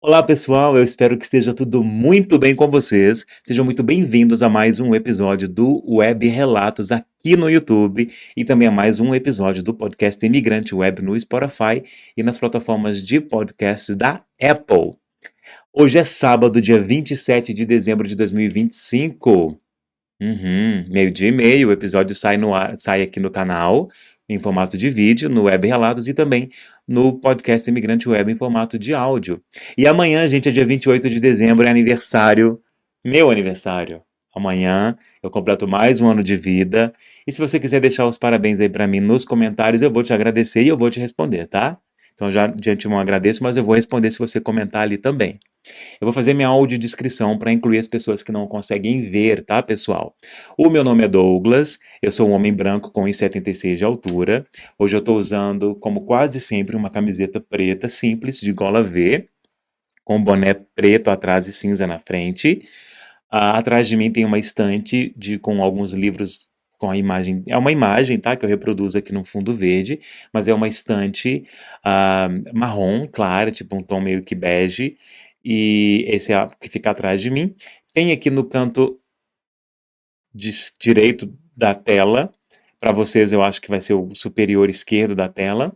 Olá pessoal, eu espero que esteja tudo muito bem com vocês. Sejam muito bem-vindos a mais um episódio do Web Relatos aqui no YouTube e também a mais um episódio do podcast Imigrante Web no Spotify e nas plataformas de podcast da Apple. Hoje é sábado, dia 27 de dezembro de 2025. Meio-dia e meio, o episódio sai no ar, sai aqui no canal, em formato de vídeo, no Web Relatos e também no podcast Imigrante Web em formato de áudio. E amanhã, gente, é dia 28 de dezembro, é aniversário, meu aniversário. Amanhã eu completo mais um ano de vida. E se você quiser deixar os parabéns aí pra mim nos comentários, eu vou te agradecer e eu vou te responder, tá? Então já de antemão agradeço, mas eu vou responder se você comentar ali também. Eu vou fazer minha audiodescrição para incluir as pessoas que não conseguem ver, tá, pessoal? O meu nome é Douglas, eu sou um homem branco com 1,76 de altura. Hoje eu estou usando, como quase sempre, uma camiseta preta simples de gola V, com boné preto atrás e cinza na frente. Atrás de mim tem uma estante com alguns livros com a imagem. É uma imagem, tá? Que eu reproduzo aqui no fundo verde, mas é uma estante marrom, clara, tipo um tom meio que bege. E esse é a que fica atrás de mim. Tem aqui no canto direito da tela, para vocês eu acho que vai ser o superior esquerdo da tela,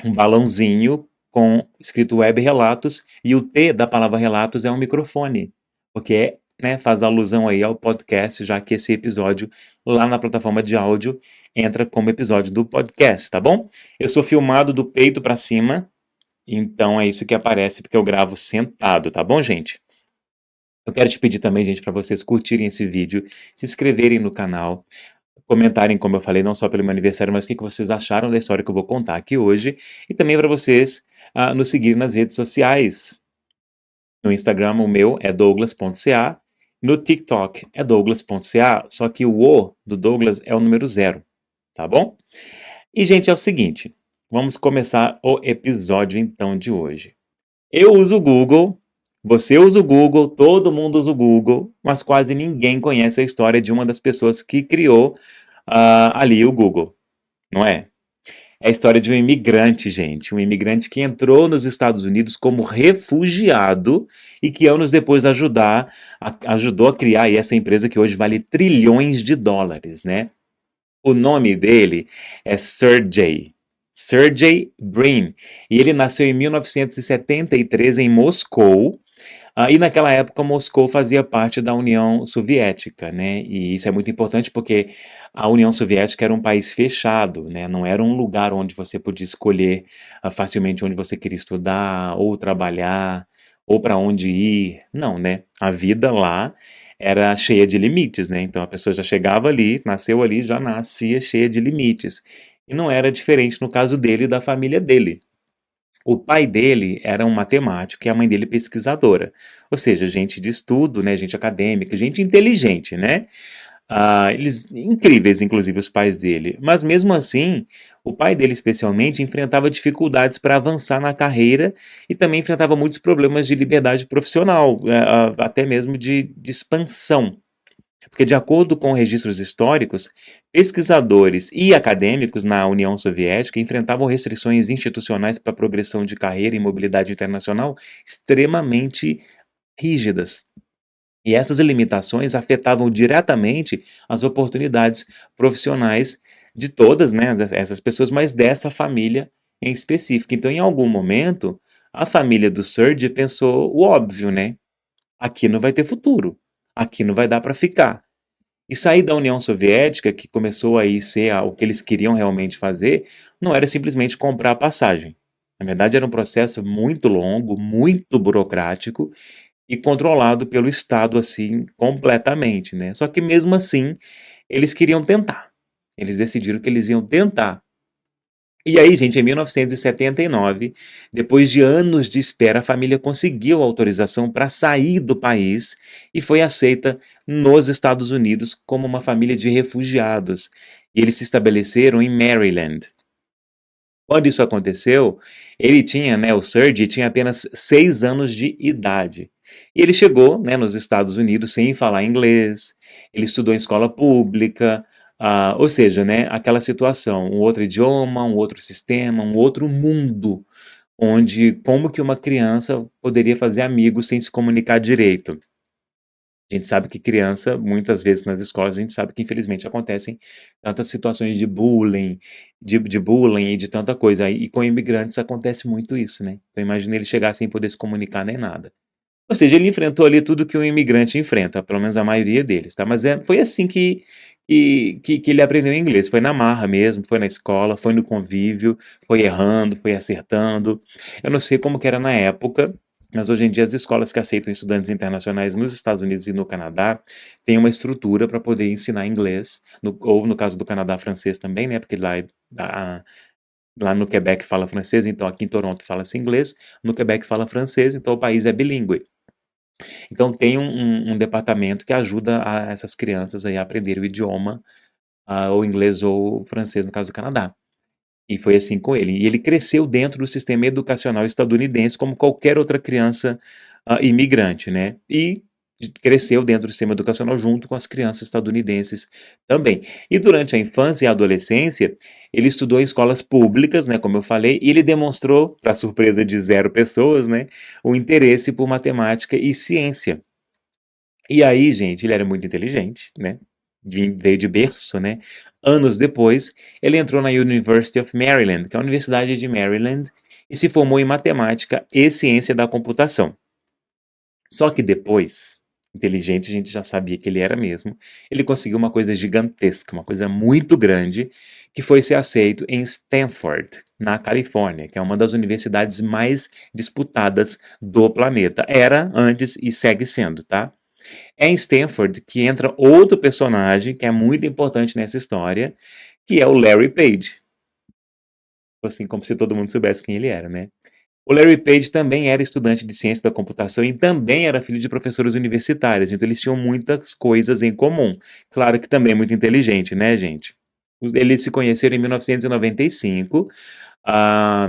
um balãozinho com escrito Web Relatos, e o T da palavra relatos é um microfone, porque né, faz alusão aí ao podcast, já que esse episódio lá na plataforma de áudio entra como episódio do podcast, tá bom? Eu sou filmado do peito para cima, então é isso que aparece porque eu gravo sentado, tá bom, gente? Eu quero te pedir também, gente, para vocês curtirem esse vídeo, se inscreverem no canal, comentarem, como eu falei, não só pelo meu aniversário, mas o que vocês acharam da história que eu vou contar aqui hoje, e também para vocês nos seguirem nas redes sociais. No Instagram, o meu é douglas.ca, no TikTok é douglas.ca, só que o O do Douglas é o número 0, tá bom? E, gente, é o seguinte, vamos começar o episódio então de hoje. Eu uso o Google, você usa o Google, todo mundo usa o Google, mas quase ninguém conhece a história de uma das pessoas que criou ali o Google, não é? É a história de um imigrante, gente. Um imigrante que entrou nos Estados Unidos como refugiado e que anos depois ajudou a criar aí essa empresa que hoje vale trilhões de dólares, né? O nome dele é Sergey Brin, e ele nasceu em 1973 em Moscou. E naquela época Moscou fazia parte da União Soviética, né? E isso é muito importante porque a União Soviética era um país fechado, né? Não era um lugar onde você podia escolher facilmente onde você queria estudar ou trabalhar ou para onde ir. Não, né? A vida lá era cheia de limites, né? Então a pessoa já chegava ali, nasceu ali, já nascia cheia de limites. E não era diferente no caso dele e da família dele. O pai dele era um matemático e a mãe dele pesquisadora. Ou seja, gente de estudo, né, gente acadêmica, gente inteligente, né? Eles incríveis, inclusive, os pais dele. Mas mesmo assim, o pai dele especialmente enfrentava dificuldades para avançar na carreira e também enfrentava muitos problemas de liberdade profissional, até mesmo de expansão. Porque, de acordo com registros históricos, pesquisadores e acadêmicos na União Soviética enfrentavam restrições institucionais para a progressão de carreira e mobilidade internacional extremamente rígidas. E essas limitações afetavam diretamente as oportunidades profissionais de todas, né, essas pessoas, mas dessa família em específico. Então, em algum momento, a família do Serge pensou o óbvio, né? Aqui não vai ter futuro, aqui não vai dar para ficar. E sair da União Soviética, que começou aí ser o que eles queriam realmente fazer, não era simplesmente comprar passagem. Na verdade, era um processo muito longo, muito burocrático e controlado pelo Estado assim completamente, né? Só que mesmo assim, eles queriam tentar. Eles decidiram que eles iam tentar. E aí, gente, em 1979, depois de anos de espera, a família conseguiu autorização para sair do país e foi aceita nos Estados Unidos como uma família de refugiados. E eles se estabeleceram em Maryland. Quando isso aconteceu, ele tinha, né, o Serge tinha apenas 6 anos de idade. E ele chegou, né, nos Estados Unidos sem falar inglês, ele estudou em escola pública, ou seja, né, aquela situação, um outro idioma, um outro sistema, um outro mundo, onde como que uma criança poderia fazer amigos sem se comunicar direito. A gente sabe que criança, muitas vezes nas escolas, a gente sabe que infelizmente acontecem tantas situações de bullying e de tanta coisa. E com imigrantes acontece muito isso, né? Então imagina ele chegar sem poder se comunicar nem nada. Ou seja, ele enfrentou ali tudo que um imigrante enfrenta, pelo menos a maioria deles, tá? Mas foi assim que ele aprendeu inglês. Foi na marra mesmo, foi na escola, foi no convívio, foi errando, foi acertando. Eu não sei como que era na época, mas hoje em dia as escolas que aceitam estudantes internacionais nos Estados Unidos e no Canadá têm uma estrutura para poder ensinar inglês, ou no caso do Canadá, francês também, né? Porque lá no Quebec fala francês, então aqui em Toronto fala-se inglês, no Quebec fala francês, então o país é bilíngue. Então tem um departamento que ajuda essas crianças aí a aprender o idioma, ou inglês ou francês, no caso do Canadá. E foi assim com ele. E ele cresceu dentro do sistema educacional estadunidense como qualquer outra criança imigrante, né? E cresceu dentro do sistema educacional junto com as crianças estadunidenses também. E durante a infância e a adolescência, ele estudou em escolas públicas, né, como eu falei, e ele demonstrou, para surpresa de zero pessoas, né, o interesse por matemática e ciência. E aí, gente, ele era muito inteligente, né? Veio de berço, né? Anos depois, ele entrou na University of Maryland, que é a Universidade de Maryland, e se formou em matemática e ciência da computação. Só que depois, inteligente, a gente já sabia que ele era mesmo, ele conseguiu uma coisa gigantesca, uma coisa muito grande, que foi ser aceito em Stanford, na Califórnia, que é uma das universidades mais disputadas do planeta. Era antes e segue sendo, tá? É em Stanford que entra outro personagem que é muito importante nessa história, que é o Larry Page. Assim, como se todo mundo soubesse quem ele era, né? O Larry Page também era estudante de ciência da computação e também era filho de professores universitários, então eles tinham muitas coisas em comum. Claro que também muito inteligente, né, gente? Eles se conheceram em 1995, ah,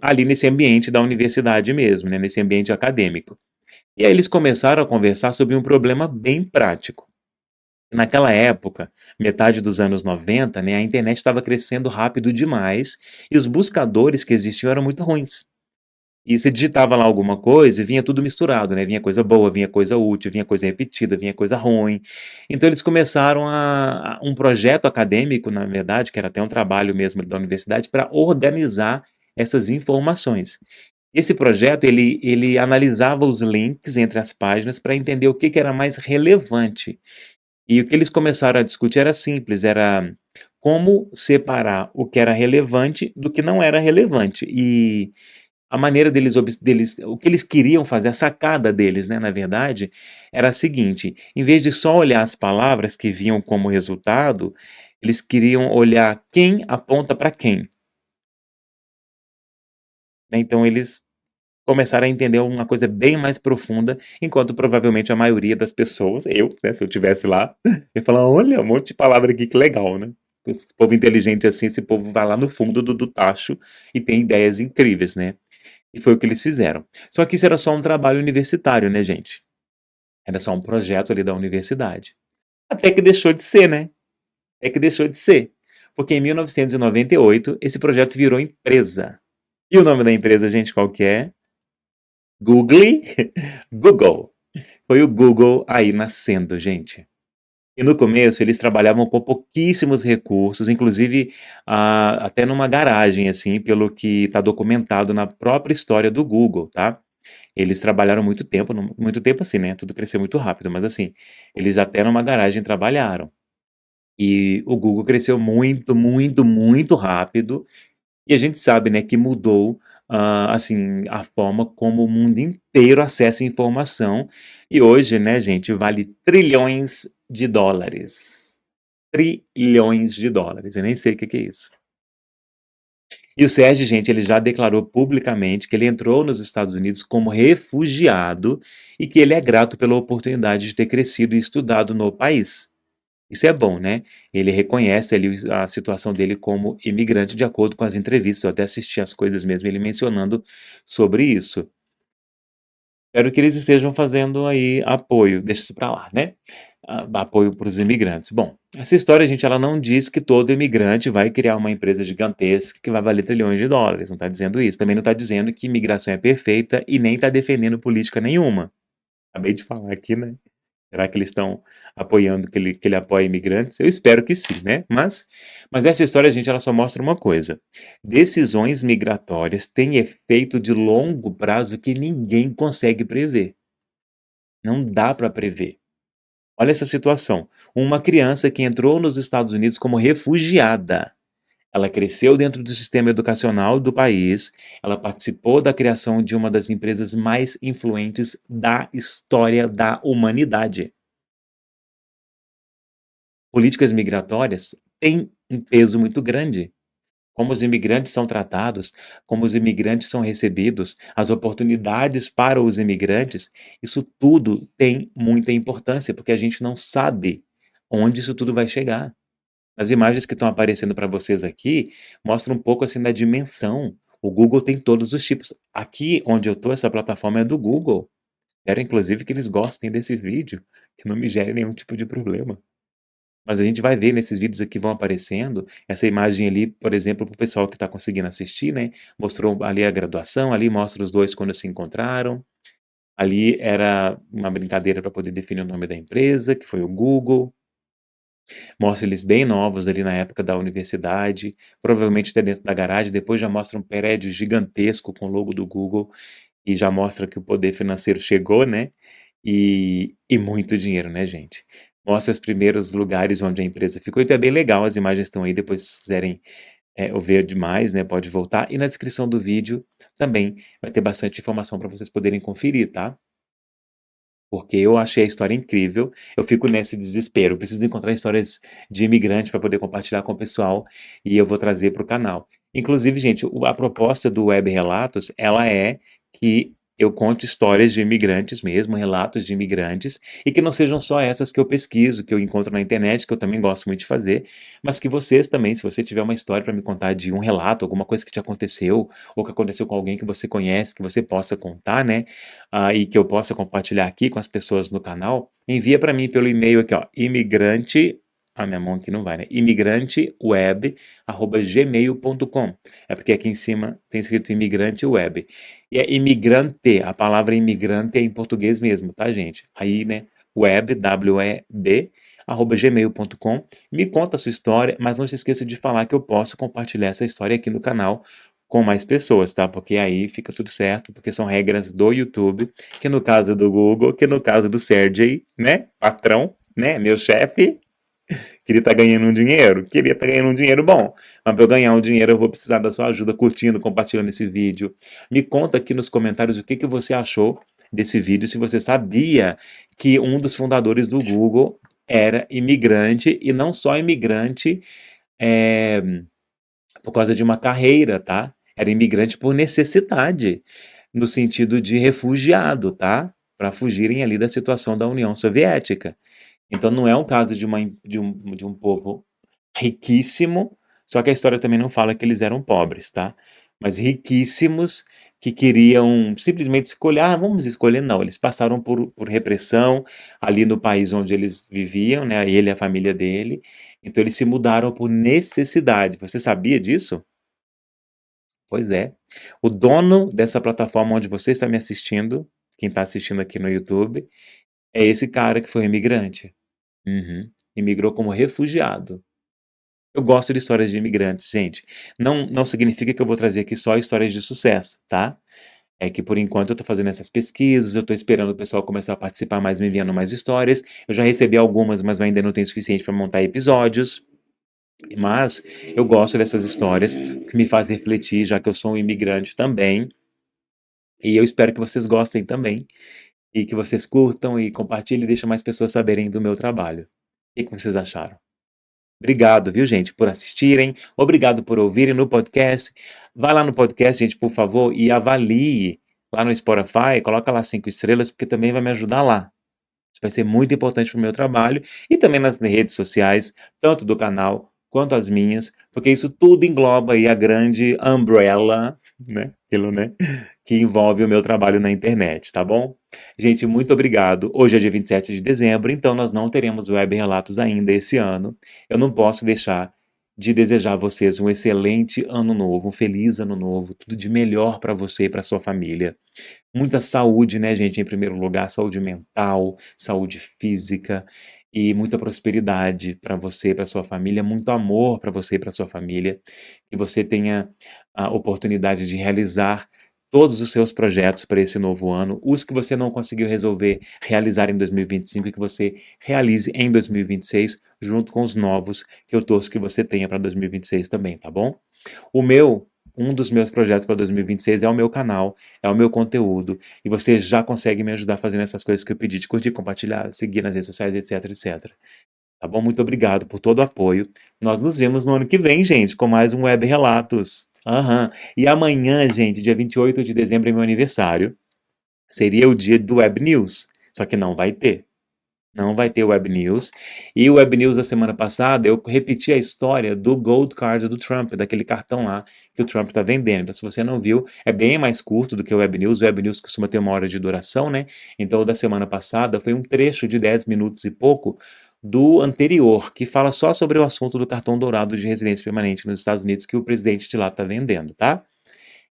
ali nesse ambiente da universidade mesmo, né, nesse ambiente acadêmico. E aí eles começaram a conversar sobre um problema bem prático. Naquela época, metade dos anos 90, né, a internet estava crescendo rápido demais e os buscadores que existiam eram muito ruins. E você digitava lá alguma coisa e vinha tudo misturado, né? Vinha coisa boa, vinha coisa útil, vinha coisa repetida, vinha coisa ruim. Então eles começaram um projeto acadêmico, na verdade, que era até um trabalho mesmo da universidade, para organizar essas informações. Esse projeto, ele analisava os links entre as páginas para entender o que que era mais relevante. E o que eles começaram a discutir era simples, era como separar o que era relevante do que não era relevante. E a maneira deles o que eles queriam fazer, a sacada deles, né, na verdade, era a seguinte: em vez de só olhar as palavras que vinham como resultado, eles queriam olhar quem aponta para quem, né. Então eles começaram a entender uma coisa bem mais profunda, enquanto provavelmente a maioria das pessoas, eu, né, se eu estivesse lá, ia falar: "Olha, um monte de palavra aqui, que legal, né". Esse povo inteligente assim, esse povo vai lá no fundo do tacho e tem ideias incríveis, né. E foi o que eles fizeram. Só que isso era só um trabalho universitário, né, gente. Era só um projeto ali da universidade. Até que deixou de ser, né. Até que deixou de ser. Porque em 1998 esse projeto virou empresa. E o nome da empresa, gente, qual que é? Google. Google. Foi o Google aí nascendo, gente. E no começo eles trabalhavam com pouquíssimos recursos, inclusive, até numa garagem, assim, pelo que está documentado na própria história do Google, tá. Eles trabalharam muito tempo assim, né, tudo cresceu muito rápido, mas assim, eles até numa garagem trabalharam. E o Google cresceu muito, muito, muito rápido, e a gente sabe, né, que mudou, assim, a forma como o mundo inteiro acessa informação, e hoje, né, gente, vale trilhões de dólares. Trilhões de dólares, eu nem sei o que que é isso. E o Sérgio, gente, ele já declarou publicamente que ele entrou nos Estados Unidos como refugiado e que ele é grato pela oportunidade de ter crescido e estudado no país. Isso é bom, né? Ele reconhece ali a situação dele como imigrante de acordo com as entrevistas. Eu até assisti as coisas mesmo, ele mencionando sobre isso. Espero que eles estejam fazendo aí apoio, deixa isso pra lá, né? apoio para os imigrantes. Bom, essa história, gente, ela não diz que todo imigrante vai criar uma empresa gigantesca que vai valer trilhões de dólares. Não está dizendo isso. Também não está dizendo que imigração é perfeita e nem está defendendo política nenhuma. Acabei de falar aqui, né? Será que eles estão apoiando que ele apoia imigrantes? Eu espero que sim, né? Mas essa história, gente, ela só mostra uma coisa. Decisões migratórias têm efeito de longo prazo que ninguém consegue prever. Não dá para prever. Olha essa situação. Uma criança que entrou nos Estados Unidos como refugiada. Ela cresceu dentro do sistema educacional do país, ela participou da criação de uma das empresas mais influentes da história da humanidade. Políticas migratórias têm um peso muito grande. Como os imigrantes são tratados, como os imigrantes são recebidos, as oportunidades para os imigrantes, isso tudo tem muita importância, porque a gente não sabe onde isso tudo vai chegar. As imagens que estão aparecendo para vocês aqui mostram um pouco assim da dimensão. O Google tem todos os tipos. Aqui onde eu estou, essa plataforma é do Google. Espero inclusive que eles gostem desse vídeo, que não me gere nenhum tipo de problema. Mas a gente vai ver nesses vídeos aqui vão aparecendo, essa imagem ali, por exemplo, para o pessoal que está conseguindo assistir, né? Mostrou ali a graduação, ali mostra os dois quando se encontraram. Ali era uma brincadeira para poder definir o nome da empresa, que foi o Google. Mostra eles bem novos ali na época da universidade, provavelmente até dentro da garagem. Depois já mostra um prédio gigantesco com o logo do Google e já mostra que o poder financeiro chegou, né? E muito dinheiro, né, gente? Mostra os primeiros lugares onde a empresa ficou. Então é bem legal, as imagens estão aí, depois se quiserem ver demais, né, pode voltar. E na descrição do vídeo também vai ter bastante informação para vocês poderem conferir, tá? Porque eu achei a história incrível, eu fico nesse desespero, preciso encontrar histórias de imigrante para poder compartilhar com o pessoal, e eu vou trazer para o canal. Inclusive, gente, a proposta do Web Relatos, ela é que eu conte histórias de imigrantes mesmo, relatos de imigrantes, e que não sejam só essas que eu pesquiso, que eu encontro na internet, que eu também gosto muito de fazer, mas que vocês também, se você tiver uma história para me contar de um relato, alguma coisa que te aconteceu, ou que aconteceu com alguém que você conhece, que você possa contar, né? E que eu possa compartilhar aqui com as pessoas no canal, envia para mim pelo e-mail aqui, ó, imigrante, a minha mão aqui não vai, né? imigranteweb@gmail.com. É porque aqui em cima tem escrito imigrante web. E é imigrante, a palavra imigrante é em português mesmo, tá, gente? Aí, né, web, W-E-B, @gmail.com. Me conta a sua história, mas não se esqueça de falar que eu posso compartilhar essa história aqui no canal com mais pessoas, tá? Porque aí fica tudo certo, porque são regras do YouTube, que no caso do Google, que no caso do Sergey, né? Patrão, né? Meu chefe, queria estar ganhando um dinheiro? Queria estar ganhando um dinheiro bom. Mas para eu ganhar um dinheiro, eu vou precisar da sua ajuda curtindo, compartilhando esse vídeo. Me conta aqui nos comentários o que que você achou desse vídeo, se você sabia que um dos fundadores do Google era imigrante, e não só imigrante, é, por causa de uma carreira, tá? Era imigrante por necessidade, no sentido de refugiado, tá? Para fugirem ali da situação da União Soviética. Então não é um caso de um povo riquíssimo, só que a história também não fala que eles eram pobres, tá? Mas riquíssimos que queriam simplesmente escolher, vamos escolher, não, eles passaram por repressão ali no país onde eles viviam, né? Ele e a família dele, então eles se mudaram por necessidade. Você sabia disso? Pois é. O dono dessa plataforma onde você está me assistindo, quem está assistindo aqui no YouTube, é esse cara que foi imigrante. Uhum. Imigrou como refugiado. Eu gosto de histórias de imigrantes, gente. Não significa que eu vou trazer aqui só histórias de sucesso, tá? É que por enquanto eu tô fazendo essas pesquisas, eu tô esperando o pessoal começar a participar mais, me enviando mais histórias. Eu já recebi algumas, mas eu ainda não tenho o suficiente para montar episódios. Mas eu gosto dessas histórias que me fazem refletir, já que eu sou um imigrante também. E eu espero que vocês gostem também. E que vocês curtam e compartilhem e deixem mais pessoas saberem do meu trabalho. O que vocês acharam? Obrigado, viu, gente, por assistirem. Obrigado por ouvirem no podcast. Vai lá no podcast, gente, por favor, e avalie lá no Spotify. Coloca lá 5 estrelas, porque também vai me ajudar lá. Isso vai ser muito importante para o meu trabalho e também nas redes sociais, tanto do canal quanto as minhas, porque isso tudo engloba aí a grande umbrella, né? Aquilo, né? Que envolve o meu trabalho na internet, tá bom? Gente, muito obrigado. Hoje é dia 27 de dezembro, então nós não teremos Web Relatos ainda esse ano. Eu não posso deixar de desejar a vocês um excelente ano novo, um feliz ano novo, tudo de melhor para você e para sua família. Muita saúde, né, gente, em primeiro lugar, saúde mental, saúde física e muita prosperidade para você e para sua família, muito amor para você e para sua família, que você tenha a oportunidade de realizar todos os seus projetos para esse novo ano, os que você não conseguiu resolver, realizar em 2025 e que você realize em 2026, junto com os novos que eu torço que você tenha para 2026 também, tá bom? O meu, um dos meus projetos para 2026 é o meu canal, é o meu conteúdo, e você já consegue me ajudar fazendo essas coisas que eu pedi de curtir, compartilhar, seguir nas redes sociais, etc, etc. Tá bom? Muito obrigado por todo o apoio. Nós nos vemos no ano que vem, gente, com mais um Web Relatos. Aham. E amanhã, gente, dia 28 de dezembro é meu aniversário. Seria o dia do Web News, só que não vai ter. Não vai ter Web News. E o Web News da semana passada, eu repeti a história do Gold Card do Trump, daquele cartão lá que o Trump está vendendo. Então, se você não viu, é bem mais curto do que o Web News. O Web News costuma ter 1 hora de duração, né? Então, o da semana passada foi um trecho de 10 minutos e pouco do anterior, que fala só sobre o assunto do cartão dourado de residência permanente nos Estados Unidos que o presidente de lá está vendendo, tá?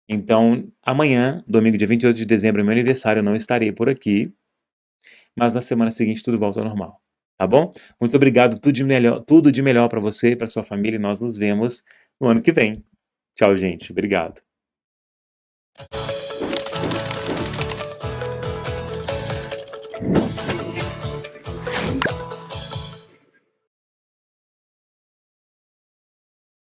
Então, amanhã, domingo, dia 28 de dezembro, é meu aniversário, eu não estarei por aqui, mas na semana seguinte tudo volta ao normal, tá bom? Muito obrigado, tudo de melhor para você e para sua família, e nós nos vemos no ano que vem. Tchau, gente. Obrigado.